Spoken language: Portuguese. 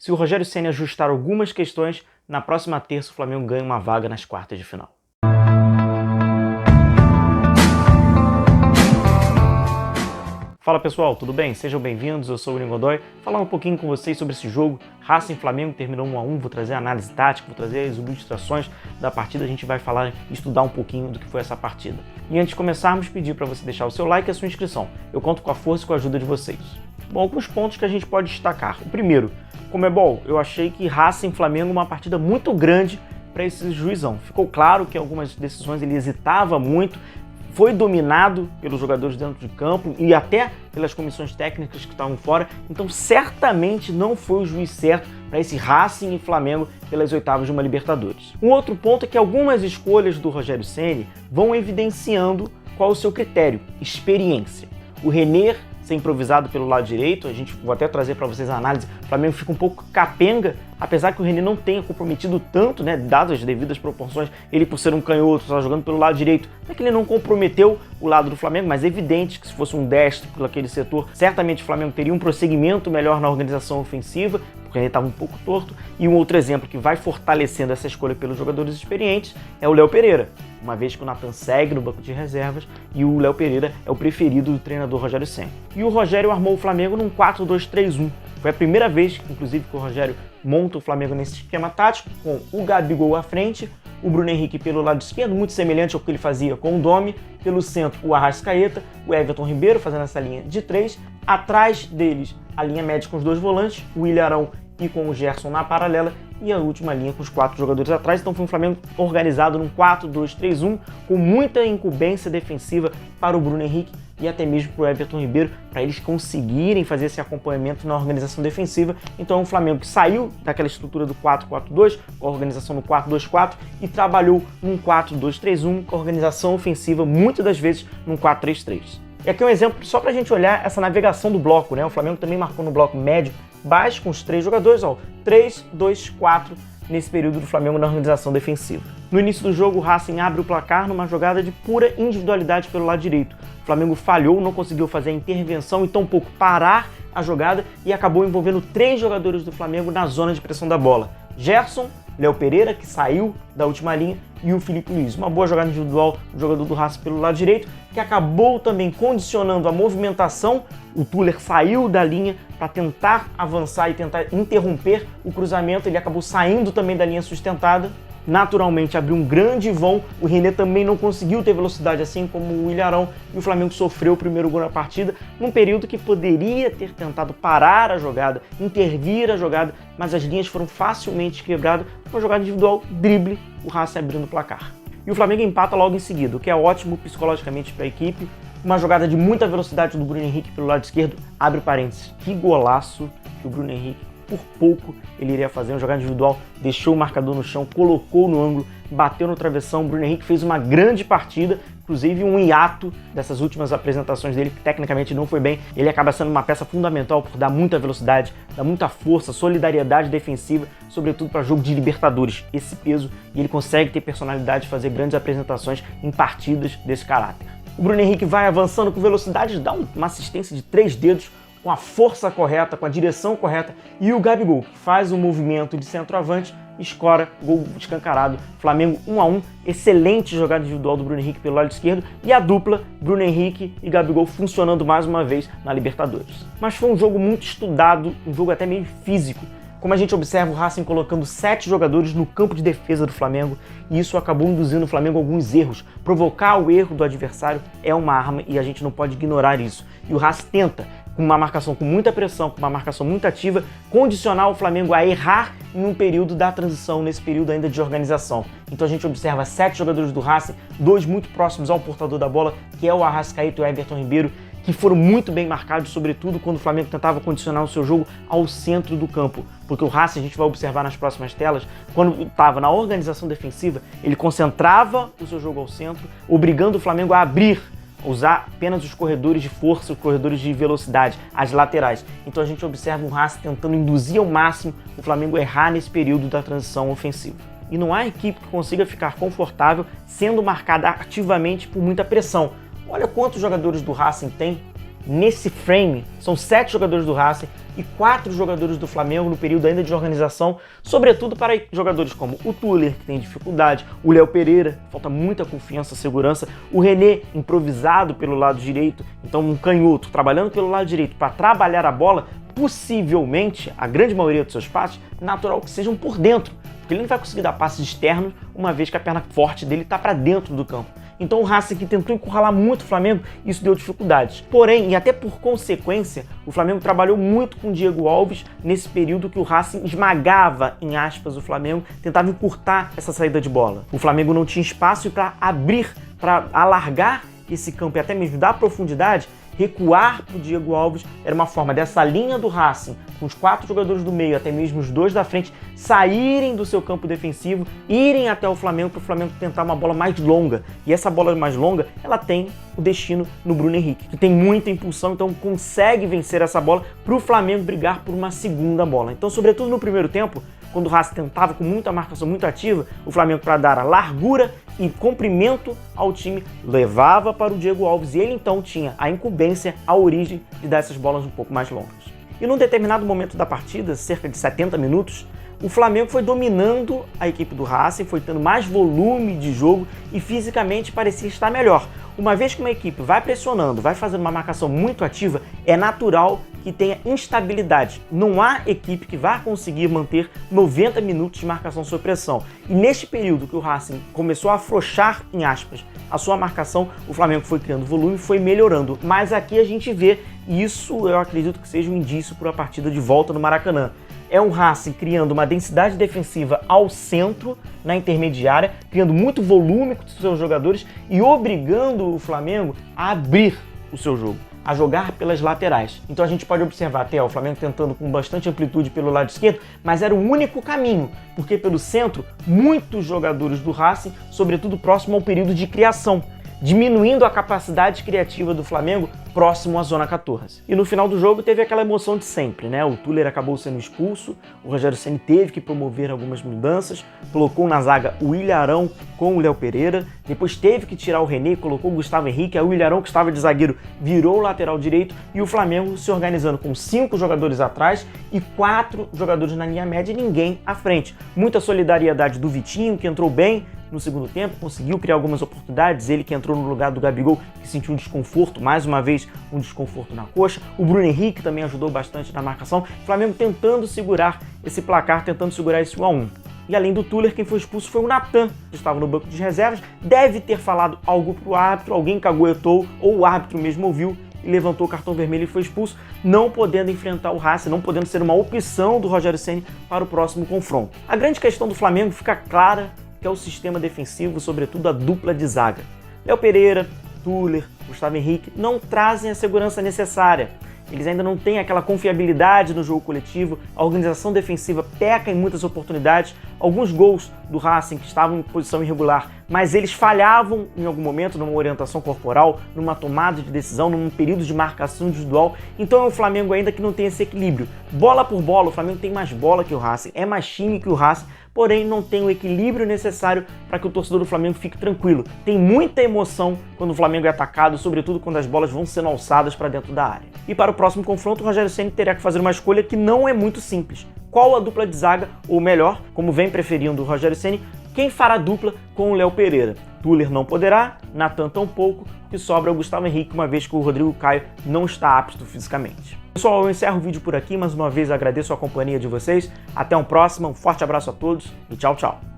Se o Rogério Ceni ajustar algumas questões, na próxima terça o Flamengo ganha uma vaga nas quartas de final. Fala pessoal, tudo bem? Sejam bem-vindos, eu sou o William Godoy. Falar um pouquinho com vocês sobre esse jogo. Racing Flamengo terminou 1 a 1, vou trazer a análise tática, vou trazer as ilustrações da partida, a gente vai falar e estudar um pouquinho do que foi essa partida. E antes de começarmos, pedir para você deixar o seu like e a sua inscrição. Eu conto com a força e com a ajuda de vocês. Bom, alguns pontos que a gente pode destacar. O primeiro, Conmebol, eu achei que Racing Flamengo uma partida muito grande para esse juizão. Ficou claro que algumas decisões ele hesitava muito, foi dominado pelos jogadores dentro de campo e até pelas comissões técnicas que estavam fora, então certamente não foi o juiz certo para esse Racing e Flamengo pelas oitavas de uma Libertadores. Um outro ponto é que algumas escolhas do Rogério Ceni vão evidenciando qual é o seu critério, experiência. O René ser improvisado pelo lado direito, vou até trazer para vocês a análise, o Flamengo fica um pouco capenga, apesar que o René não tenha comprometido tanto, né, dadas as devidas proporções, ele por ser um canhoto, só jogando pelo lado direito, não é que ele não comprometeu o lado do Flamengo, mas é evidente que se fosse um destro por aquele setor, certamente o Flamengo teria um prosseguimento melhor na organização ofensiva, porque ele estava um pouco torto. E um outro exemplo que vai fortalecendo essa escolha pelos jogadores experientes é o Léo Pereira, uma vez que o Nathan segue no banco de reservas e o Léo Pereira é o preferido do treinador Rogério Ceni. E o Rogério armou o Flamengo num 4-2-3-1. Foi a primeira vez, inclusive, que o Rogério monta o Flamengo nesse esquema tático, com o Gabigol à frente, o Bruno Henrique pelo lado esquerdo, muito semelhante ao que ele fazia com o Domi, pelo centro o Arrascaeta, o Everton Ribeiro fazendo essa linha de 3, atrás deles a linha média com os dois volantes, o Ilharão e com o Gerson na paralela, e a última linha com os 4 jogadores atrás. Então foi um Flamengo organizado num 4-2-3-1, com muita incumbência defensiva para o Bruno Henrique e até mesmo para o Everton Ribeiro, para eles conseguirem fazer esse acompanhamento na organização defensiva. Então é um Flamengo que saiu daquela estrutura do 4-4-2, com a organização no 4-2-4, e trabalhou num 4-2-3-1, com a organização ofensiva, muitas das vezes num 4-3-3. E aqui é um exemplo só para a gente olhar essa navegação do bloco, né? O Flamengo também marcou no bloco médio, baixo, com os 3 jogadores, ó, 3-2-4 nesse período do Flamengo na organização defensiva. No início do jogo, o Racing abre o placar numa jogada de pura individualidade pelo lado direito. O Flamengo falhou, não conseguiu fazer a intervenção e tampouco parar a jogada e acabou envolvendo 3 jogadores do Flamengo na zona de pressão da bola. Gerson, Léo Pereira, que saiu da última linha, e o Felipe Luiz. Uma boa jogada individual do jogador do Racing pelo lado direito, que acabou também condicionando a movimentação. O Tuller saiu da linha para tentar avançar e tentar interromper o cruzamento. Ele acabou saindo também da linha sustentada. Naturalmente abriu um grande vão, o René também não conseguiu ter velocidade assim como o Ilharão, e o Flamengo sofreu o primeiro gol na partida, num período que poderia ter tentado parar a jogada, intervir a jogada, mas as linhas foram facilmente quebradas, uma jogada individual, drible, o Racing abrindo o placar. E o Flamengo empata logo em seguida, o que é ótimo psicologicamente para a equipe. Uma jogada de muita velocidade do Bruno Henrique pelo lado esquerdo, abre parênteses, que golaço que o Bruno Henrique, por pouco ele iria fazer uma jogada individual, deixou o marcador no chão, colocou no ângulo, bateu no travessão. O Bruno Henrique fez uma grande partida, inclusive um hiato dessas últimas apresentações dele, que tecnicamente não foi bem. Ele acaba sendo uma peça fundamental por dar muita velocidade, dar muita força, solidariedade defensiva, sobretudo para jogo de Libertadores, esse peso, e ele consegue ter personalidade de fazer grandes apresentações em partidas desse caráter. O Bruno Henrique vai avançando com velocidade, dá uma assistência de 3 dedos, com a força correta, com a direção correta, e o Gabigol, que faz um movimento de centroavante, escora, gol escancarado, Flamengo 1 a 1, excelente jogada individual do Bruno Henrique pelo lado esquerdo, e a dupla Bruno Henrique e Gabigol funcionando mais uma vez na Libertadores. Mas foi um jogo muito estudado, um jogo até meio físico. Como a gente observa o Racing colocando 7 jogadores no campo de defesa do Flamengo, e isso acabou induzindo o Flamengo a alguns erros. Provocar o erro do adversário é uma arma e a gente não pode ignorar isso. E o Racing tenta, com uma marcação com muita pressão, com uma marcação muito ativa, condicionar o Flamengo a errar em um período da transição, nesse período ainda de organização. Então a gente observa 7 jogadores do Racing, 2 muito próximos ao portador da bola, que é o Arrascaeta e o Everton Ribeiro, que foram muito bem marcados, sobretudo quando o Flamengo tentava condicionar o seu jogo ao centro do campo. Porque o Racing, a gente vai observar nas próximas telas, quando estava na organização defensiva, ele concentrava o seu jogo ao centro, obrigando o Flamengo a abrir, usar apenas os corredores de força, os corredores de velocidade, as laterais. Então a gente observa o Racing tentando induzir ao máximo o Flamengo a errar nesse período da transição ofensiva. E não há equipe que consiga ficar confortável sendo marcada ativamente por muita pressão. Olha quantos jogadores do Racing tem nesse frame, são 7 jogadores do Racing e 4 jogadores do Flamengo no período ainda de organização, sobretudo para jogadores como o Tuller, que tem dificuldade, o Léo Pereira, falta muita confiança, segurança, o René, improvisado pelo lado direito, então um canhoto trabalhando pelo lado direito para trabalhar a bola, possivelmente, a grande maioria dos seus passes, natural que sejam por dentro, porque ele não vai conseguir dar passes externos, uma vez que a perna forte dele está para dentro do campo. Então o Racing, que tentou encurralar muito o Flamengo, isso deu dificuldades. Porém, e até por consequência, o Flamengo trabalhou muito com o Diego Alves nesse período que o Racing esmagava, em aspas, o Flamengo, tentava encurtar essa saída de bola. O Flamengo não tinha espaço para abrir, para alargar esse campo e até mesmo dar profundidade. Recuar para o Diego Alves era uma forma dessa linha do Racing, com os 4 jogadores do meio, até mesmo os 2 da frente, saírem do seu campo defensivo, irem até o Flamengo para o Flamengo tentar uma bola mais longa. E essa bola mais longa, ela tem o destino no Bruno Henrique, que tem muita impulsão, então consegue vencer essa bola para o Flamengo brigar por uma segunda bola. Então, sobretudo no primeiro tempo, quando o Racing tentava com muita marcação muito ativa, o Flamengo, para dar a largura e comprimento ao time, levava para o Diego Alves e ele então tinha a incumbência, a origem de dar essas bolas um pouco mais longas. E num determinado momento da partida, cerca de 70 minutos, o Flamengo foi dominando a equipe do Racing, foi tendo mais volume de jogo e fisicamente parecia estar melhor. Uma vez que uma equipe vai pressionando, vai fazendo uma marcação muito ativa, é natural que tenha instabilidade. Não há equipe que vá conseguir manter 90 minutos de marcação sob pressão. E neste período que o Racing começou a afrouxar, em aspas, a sua marcação, o Flamengo foi criando volume, foi melhorando. Mas aqui a gente vê, e isso eu acredito que seja um indício para a partida de volta no Maracanã. É um Racing criando uma densidade defensiva ao centro, na intermediária, criando muito volume com os seus jogadores e obrigando o Flamengo a abrir o seu jogo, a jogar pelas laterais. Então a gente pode observar até o Flamengo tentando com bastante amplitude pelo lado esquerdo, mas era o único caminho, porque pelo centro, muitos jogadores do Racing, sobretudo próximo ao período de criação, diminuindo a capacidade criativa do Flamengo próximo à zona 14. E no final do jogo teve aquela emoção de sempre, né? O Tuller acabou sendo expulso, o Rogério Ceni teve que promover algumas mudanças, colocou na zaga o Ilharão com o Léo Pereira, depois teve que tirar o René, colocou o Gustavo Henrique, aí o Ilharão, que estava de zagueiro, virou o lateral direito e o Flamengo se organizando com 5 jogadores atrás e 4 jogadores na linha média e ninguém à frente. Muita solidariedade do Vitinho, que entrou bem no segundo tempo, conseguiu criar algumas oportunidades, ele que entrou no lugar do Gabigol, que sentiu um desconforto, mais uma vez um desconforto na coxa, o Bruno Henrique também ajudou bastante na marcação, o Flamengo tentando segurar esse placar, tentando segurar esse 1-1. E além do Tuller, quem foi expulso foi o Natan, que estava no banco de reservas, deve ter falado algo para o árbitro, alguém caguetou, ou o árbitro mesmo ouviu, e levantou o cartão vermelho e foi expulso, não podendo enfrentar o Racing, não podendo ser uma opção do Rogério Ceni para o próximo confronto. A grande questão do Flamengo fica clara, que é o sistema defensivo, sobretudo a dupla de zaga. Léo Pereira, Tuller, Gustavo Henrique não trazem a segurança necessária. Eles ainda não têm aquela confiabilidade no jogo coletivo, a organização defensiva peca em muitas oportunidades, alguns gols do Racing que estavam em posição irregular, mas eles falhavam em algum momento numa orientação corporal, numa tomada de decisão, num período de marcação individual. Então é um Flamengo ainda que não tem esse equilíbrio. Bola por bola, o Flamengo tem mais bola que o Racing, é mais time que o Racing, porém não tem o equilíbrio necessário para que o torcedor do Flamengo fique tranquilo. Tem muita emoção quando o Flamengo é atacado, sobretudo quando as bolas vão sendo alçadas para dentro da área. E para o próximo confronto, o Rogério Ceni terá que fazer uma escolha que não é muito simples. Qual a dupla de zaga, ou melhor, como vem preferindo o Rogério Ceni, quem fará dupla com o Léo Pereira? Tuller não poderá, Natan tampouco, o que sobra é o Gustavo Henrique, uma vez que o Rodrigo Caio não está apto fisicamente. Pessoal, eu encerro o vídeo por aqui, mais uma vez agradeço a companhia de vocês, até um próximo, um forte abraço a todos e tchau, tchau!